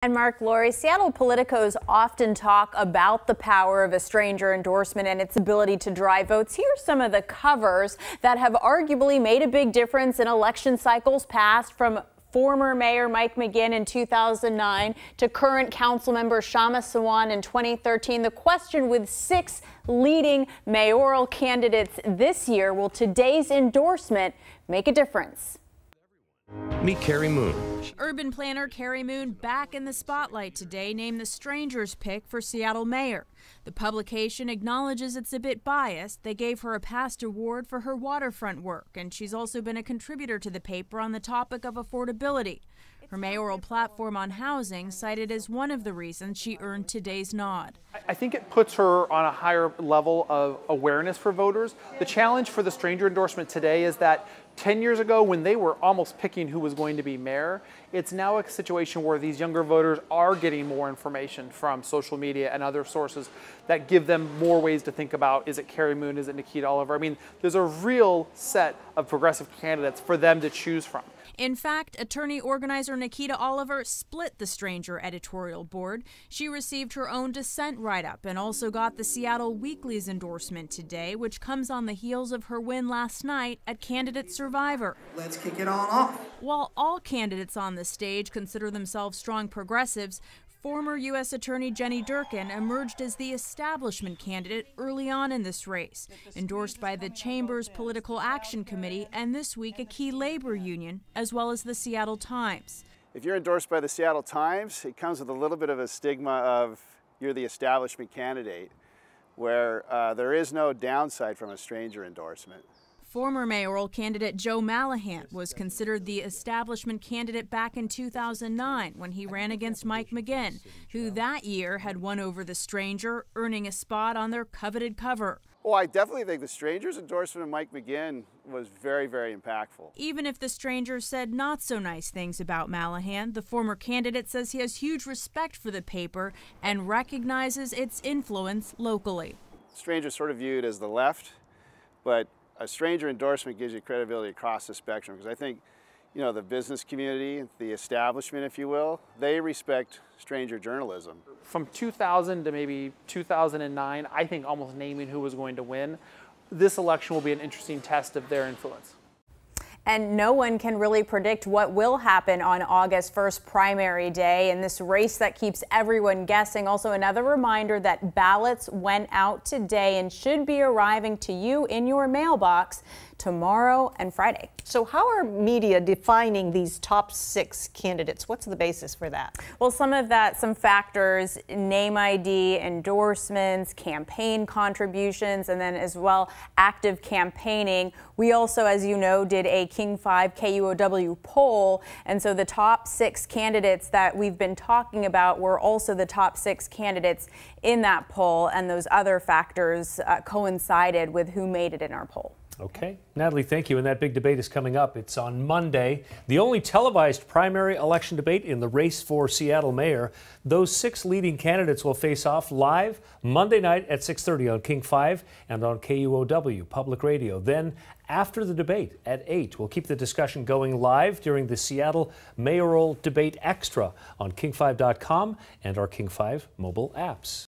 And Mark, Lori, Seattle politicos often talk about the power of a stranger endorsement and its ability to drive votes. Here's some of the covers that have arguably made a big difference in election cycles past, from former Mayor Mike McGinn in 2009 to current council member Shama Sawan in 2013. The question with 6 leading mayoral candidates this year: will today's endorsement make a difference? Meet Carrie Moon. Urban planner Carrie Moon back in the spotlight today, named the stranger's pick for Seattle mayor. The publication acknowledges it's a bit biased. They gave her a past award for her waterfront work, and she's also been a contributor to the paper on the topic of affordability. Her mayoral platform on housing cited as one of the reasons she earned today's nod. I think it puts her on a higher level of awareness for voters. The challenge for the stranger endorsement today is that 10 years ago, when they were almost picking who was going to be mayor, it's now a situation where these younger voters are getting more information from social media and other sources that give them more ways to think about, is it Carrie Moon, is it Nikita Oliver? I mean, there's a real set of progressive candidates for them to choose from. In fact, attorney organizer Nikita Oliver split the Stranger editorial board. She received her own dissent write-up and also got the Seattle Weekly's endorsement today, which comes on the heels of her win last night at Candidate Survivor. Let's kick it on off. While all candidates on the stage consider themselves strong progressives, former U.S. Attorney Jenny Durkin emerged as the establishment candidate early on in this race, endorsed by the Chamber's Political Action Committee and this week a key labor union, as well as the Seattle Times. If you're endorsed by the Seattle Times, it comes with a little bit of a stigma of you're the establishment candidate, where there is no downside from a stranger endorsement. Former mayoral candidate Joe Malahant was considered the establishment candidate back in 2009 when he ran against Mike McGinn, who that year had won over the stranger, earning a spot on their coveted cover. Well, I definitely think the stranger's endorsement of Mike McGinn was very, very impactful. Even if the stranger said not so nice things about Malahant, the former candidate says he has huge respect for the paper and recognizes its influence locally. Stranger's sort of viewed as the left, but a stranger endorsement gives you credibility across the spectrum, because I think, you know, the business community, the establishment, if you will, they respect stranger journalism. From 2000 to maybe 2009, I think almost naming who was going to win, this election will be an interesting test of their influence. And no one can really predict what will happen on August 1st, primary day, in this race that keeps everyone guessing. Also, another reminder that ballots went out today and should be arriving to you in your mailbox tomorrow and Friday. So how are media defining these top 6 candidates? What's the basis for that? Well, some factors: name ID, endorsements, campaign contributions, and then as well active campaigning. We also, as you know, did a King 5 KUOW poll, and so the top 6 candidates that we've been talking about were also the top 6 candidates in that poll, and those other factors coincided with who made it in our poll. Okay. Natalie, thank you. And that big debate is coming up. It's on Monday, the only televised primary election debate in the race for Seattle mayor. Those 6 leading candidates will face off live Monday night at 6:30 on King 5 and on KUOW Public Radio. Then, after the debate at 8, we'll keep the discussion going live during the Seattle Mayoral Debate Extra on king5.com and our King 5 mobile apps.